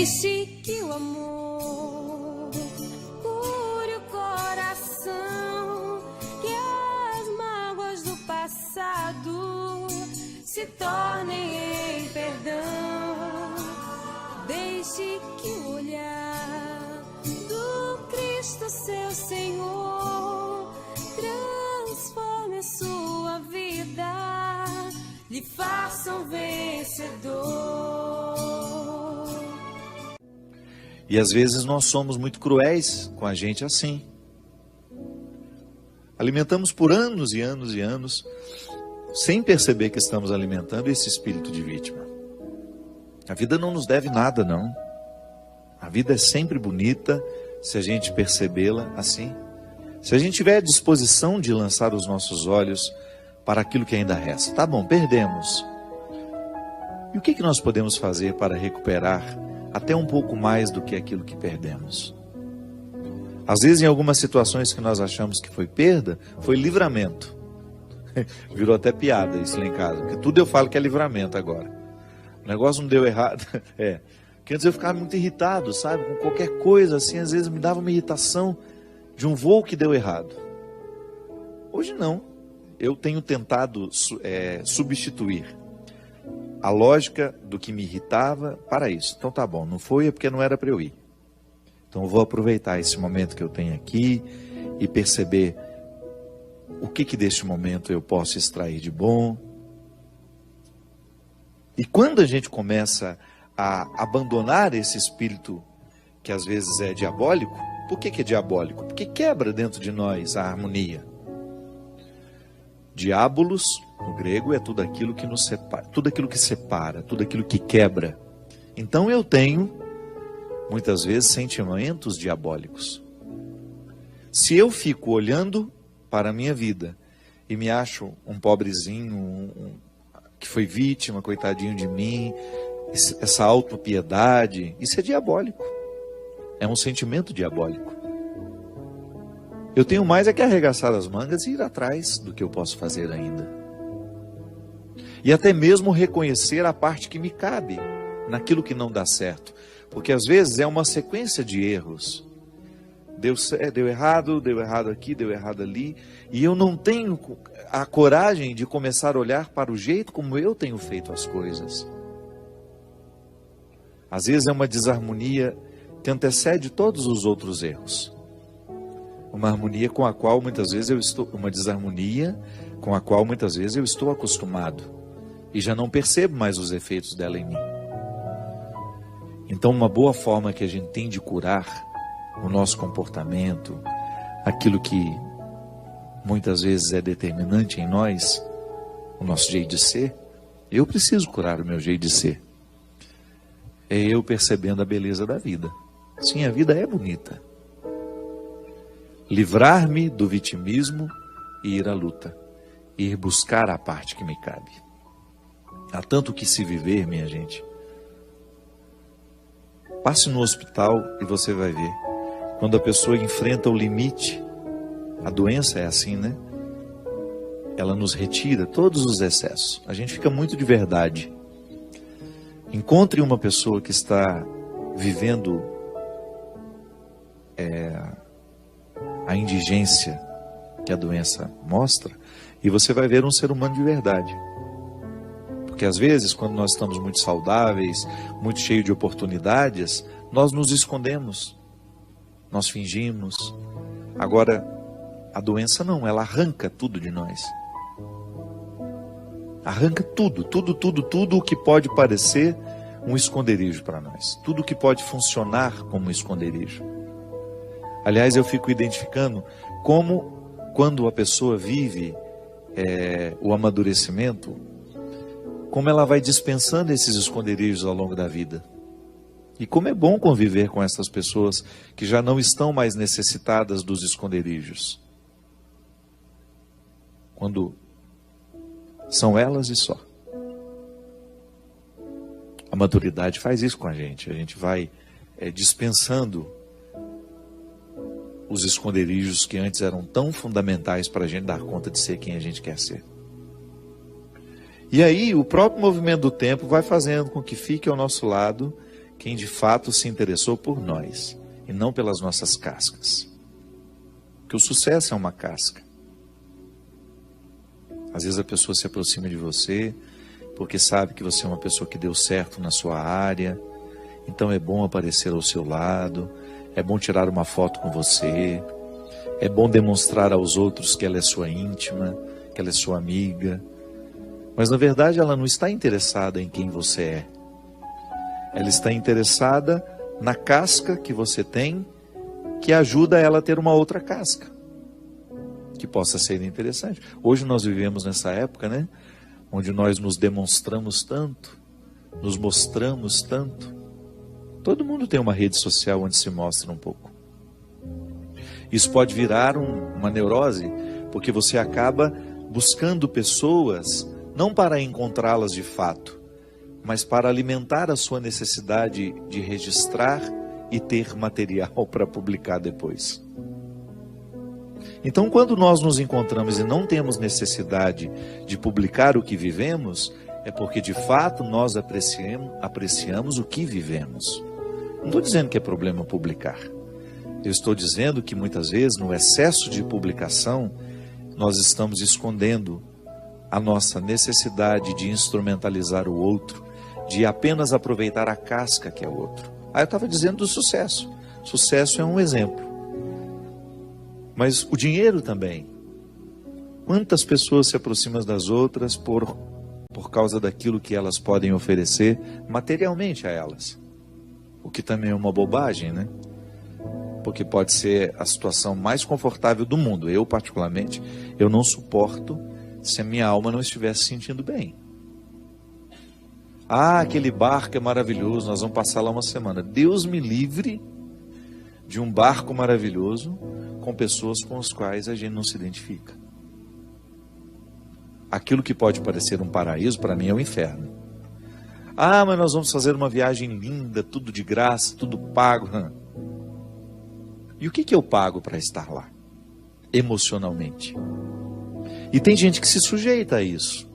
Deixe que o amor cure o coração, que as mágoas do passado se tornem em perdão. Deixe que o olhar do Cristo, seu Senhor, transforme a sua vida, lhe faça um vencedor. E às vezes nós somos muito cruéis com a gente assim. Alimentamos por anos e anos e anos, sem perceber que estamos alimentando esse espírito de vítima. A vida não nos deve nada, não. A vida é sempre bonita se a gente percebê-la assim. Se a gente tiver a disposição de lançar os nossos olhos para aquilo que ainda resta. Tá bom, perdemos. E o que nós podemos fazer para recuperar até um pouco mais do que aquilo que perdemos? Às vezes, em algumas situações que nós achamos que foi perda, foi livramento. Virou até piada isso lá em casa, porque tudo eu falo que é livramento agora. O negócio não deu errado. Porque antes eu ficava muito irritado, sabe? Com qualquer coisa assim, às vezes me dava uma irritação de um voo que deu errado. Hoje não. Eu tenho tentado substituir a lógica do que me irritava para isso. Então tá bom, não foi porque não era para eu ir. Então eu vou aproveitar esse momento que eu tenho aqui e perceber o que deste momento eu posso extrair de bom. E quando a gente começa a abandonar esse espírito que às vezes é diabólico, por que é diabólico? Porque quebra dentro de nós a harmonia. Diabolos, no grego, é tudo aquilo que nos separa, tudo aquilo que separa, tudo aquilo que quebra. Então eu tenho, muitas vezes, sentimentos diabólicos. Se eu fico olhando para a minha vida e me acho um pobrezinho, que foi vítima, coitadinho de mim, essa autopiedade, isso é diabólico. É um sentimento diabólico. Eu tenho mais é que arregaçar as mangas e ir atrás do que eu posso fazer ainda. E até mesmo reconhecer a parte que me cabe naquilo que não dá certo. Porque às vezes é uma sequência de erros. Deu errado aqui, deu errado ali. E eu não tenho a coragem de começar a olhar para o jeito como eu tenho feito as coisas. Às vezes é uma desarmonia que antecede todos os outros erros. Uma harmonia com a qual muitas vezes uma desarmonia com a qual muitas vezes eu estou acostumado e já não percebo mais os efeitos dela em mim. Então, uma boa forma que a gente tem de curar o nosso comportamento, aquilo que muitas vezes é determinante em nós, o nosso jeito de ser, eu preciso curar o meu jeito de ser. É eu percebendo a beleza da vida. Sim, a vida é bonita. Livrar-me do vitimismo e ir à luta. Ir buscar a parte que me cabe. Há tanto que se viver, minha gente. Passe no hospital e você vai ver. Quando a pessoa enfrenta o limite, a doença é assim, né? Ela nos retira todos os excessos. A gente fica muito de verdade. Encontre uma pessoa que está vivendo a indigência que a doença mostra, e você vai ver um ser humano de verdade. Porque às vezes, quando nós estamos muito saudáveis, muito cheios de oportunidades, nós nos escondemos, nós fingimos. Agora, a doença não, ela arranca tudo de nós. Arranca tudo o que pode parecer um esconderijo para nós. Tudo que pode funcionar como um esconderijo. Aliás, eu fico identificando como, quando a pessoa vive o amadurecimento, como ela vai dispensando esses esconderijos ao longo da vida. E como é bom conviver com essas pessoas que já não estão mais necessitadas dos esconderijos. Quando são elas e só. A maturidade faz isso com a gente vai dispensando os esconderijos que antes eram tão fundamentais para a gente dar conta de ser quem a gente quer ser. E aí o próprio movimento do tempo vai fazendo com que fique ao nosso lado quem de fato se interessou por nós e não pelas nossas cascas. Porque o sucesso é uma casca. Às vezes a pessoa se aproxima de você porque sabe que você é uma pessoa que deu certo na sua área, então é bom aparecer ao seu lado, é bom tirar uma foto com você, é bom demonstrar aos outros que ela é sua íntima, que ela é sua amiga. Mas na verdade ela não está interessada em quem você é. Ela está interessada na casca que você tem, que ajuda ela a ter uma outra casca, que possa ser interessante. Hoje nós vivemos nessa época, né? Onde nós nos demonstramos tanto, nos mostramos tanto. Todo mundo tem uma rede social onde se mostra um pouco. Isso pode virar uma neurose, porque você acaba buscando pessoas, não para encontrá-las de fato, mas para alimentar a sua necessidade de registrar e ter material para publicar depois. Então, quando nós nos encontramos e não temos necessidade de publicar o que vivemos, é porque de fato nós apreciamos o que vivemos. Não estou dizendo que é problema publicar. Eu estou dizendo que muitas vezes, no excesso de publicação, nós estamos escondendo a nossa necessidade de instrumentalizar o outro, de apenas aproveitar a casca que é o outro. Eu estava dizendo do sucesso. Sucesso é um exemplo. Mas o dinheiro também. Quantas pessoas se aproximam das outras por causa daquilo que elas podem oferecer materialmente a elas? O que também é uma bobagem, né? Porque pode ser a situação mais confortável do mundo. Eu, particularmente, eu não suporto se a minha alma não estiver se sentindo bem. Aquele barco é maravilhoso, nós vamos passar lá uma semana. Deus me livre de um barco maravilhoso com pessoas com as quais a gente não se identifica. Aquilo que pode parecer um paraíso, para mim é um inferno. Mas nós vamos fazer uma viagem linda, tudo de graça, tudo pago. E o que eu pago para estar lá? Emocionalmente. E tem gente que se sujeita a isso.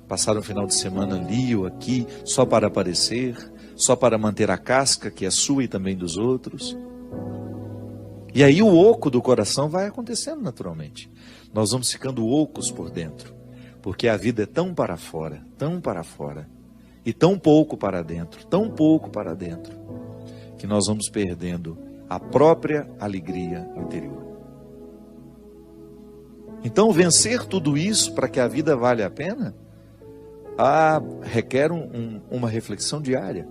Passar um final de semana ali ou aqui, só para aparecer, só para manter a casca que é sua e também dos outros. E aí o oco do coração vai acontecendo naturalmente. Nós vamos ficando ocos por dentro, porque a vida é tão para fora, e tão pouco para dentro, que nós vamos perdendo a própria alegria interior. Então, vencer tudo isso para que a vida valha a pena, requer uma reflexão diária.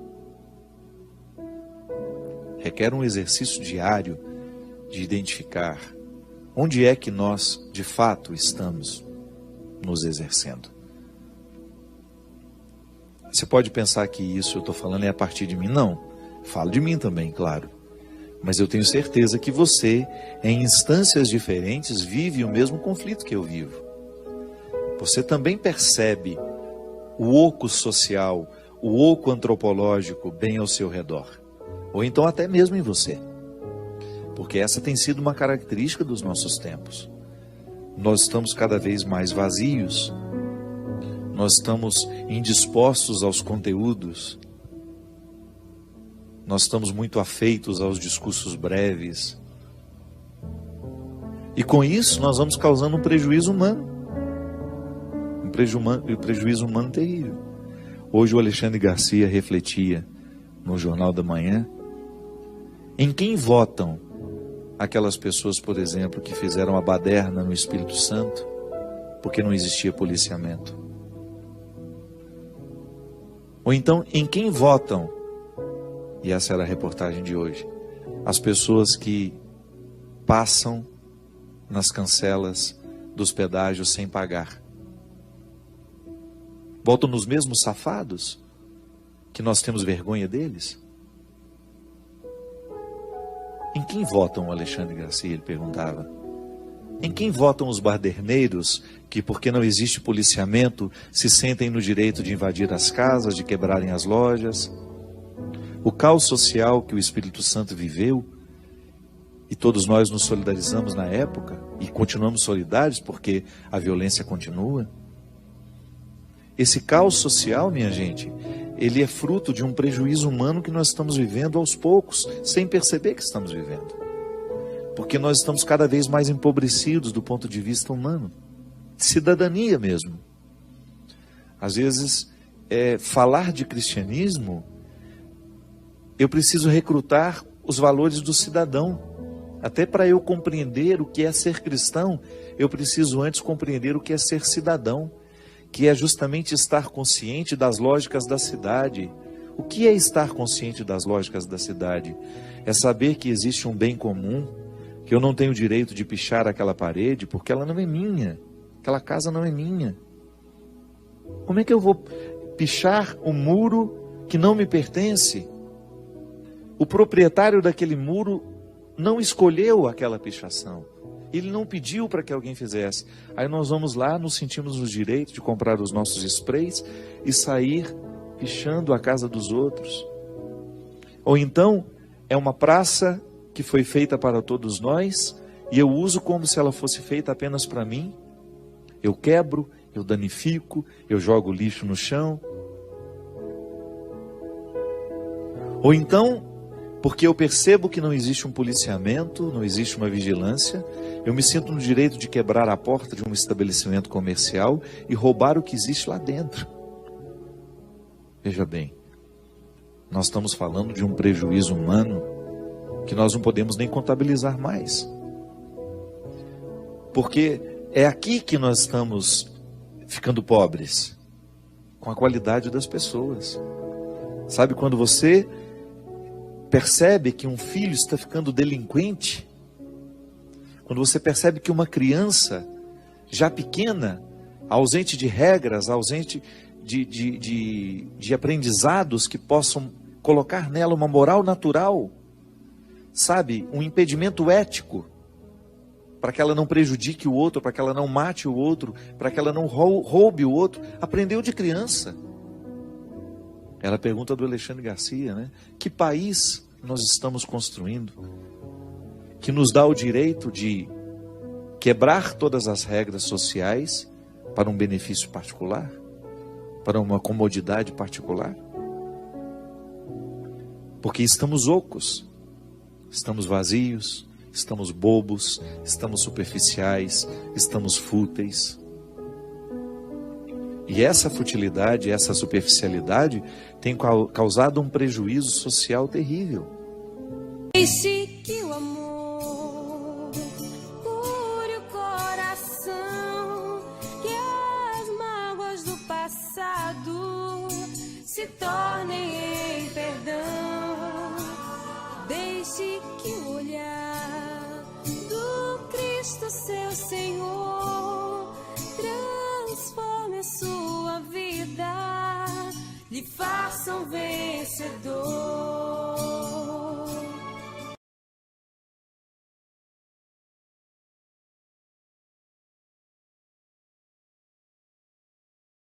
Requer um exercício diário de identificar onde é que nós, de fato, estamos nos exercendo. Você pode pensar que isso eu estou falando é a partir de mim. Não, falo de mim também, claro. Mas eu tenho certeza que você, em instâncias diferentes, vive o mesmo conflito que eu vivo. Você também percebe o oco social, o oco antropológico bem ao seu redor. Ou então até mesmo em você. Porque essa tem sido uma característica dos nossos tempos. Nós estamos cada vez mais vazios. Nós estamos indispostos aos conteúdos. Nós estamos muito afeitos aos discursos breves. E com isso nós vamos causando um prejuízo humano. Um prejuízo humano terrível. Hoje o Alexandre Garcia refletia no Jornal da Manhã em quem votam aquelas pessoas, por exemplo, que fizeram a baderna no Espírito Santo porque não existia policiamento. Ou então, em quem votam, e essa era a reportagem de hoje, as pessoas que passam nas cancelas dos pedágios sem pagar. Votam nos mesmos safados que nós temos vergonha deles? Em quem votam, Alexandre Garcia? Ele perguntava. Em quem votam os baderneiros que, porque não existe policiamento, se sentem no direito de invadir as casas, de quebrarem as lojas? O caos social que o Espírito Santo viveu, e todos nós nos solidarizamos na época, e continuamos solidários porque a violência continua. Esse caos social, minha gente, ele é fruto de um prejuízo humano que nós estamos vivendo aos poucos, sem perceber que estamos vivendo. Porque nós estamos cada vez mais empobrecidos do ponto de vista humano, de cidadania mesmo. Às vezes, falar de cristianismo, eu preciso recrutar os valores do cidadão. Até para eu compreender o que é ser cristão, eu preciso antes compreender o que é ser cidadão, que é justamente estar consciente das lógicas da cidade. O que é estar consciente das lógicas da cidade? É saber que existe um bem comum, que eu não tenho direito de pichar aquela parede, porque ela não é minha, aquela casa não é minha. Como é que eu vou pichar um muro que não me pertence? O proprietário daquele muro não escolheu aquela pichação. Ele não pediu para que alguém fizesse. Aí nós vamos lá, nos sentimos no direito de comprar os nossos sprays e sair pichando a casa dos outros. Ou então, é uma praça que foi feita para todos nós e eu uso como se ela fosse feita apenas para mim. Eu quebro, eu danifico, eu jogo lixo no chão. Ou então, porque eu percebo que não existe um policiamento, não existe uma vigilância, eu me sinto no direito de quebrar a porta de um estabelecimento comercial e roubar o que existe lá dentro. Veja bem, nós estamos falando de um prejuízo humano que nós não podemos nem contabilizar mais. Porque é aqui que nós estamos ficando pobres, com a qualidade das pessoas. Sabe quando você percebe que um filho está ficando delinquente? Quando você percebe que uma criança, já pequena, ausente de regras, ausente de aprendizados que possam colocar nela uma moral natural, sabe, um impedimento ético, para que ela não prejudique o outro, para que ela não mate o outro, para que ela não roube o outro, aprendeu de criança. Ela pergunta do Alexandre Garcia, né? Que país nós estamos construindo que nos dá o direito de quebrar todas as regras sociais para um benefício particular, para uma comodidade particular? Porque estamos ocos, estamos vazios, estamos bobos, estamos superficiais, estamos fúteis. E essa futilidade, essa superficialidade tem causado um prejuízo social terrível. Deixe que o amor cure o coração, que as mágoas do passado se tornem em perdão. Deixe que o olhar do Cristo, seu Senhor, transforme a sua vida, lhe faça um vencedor.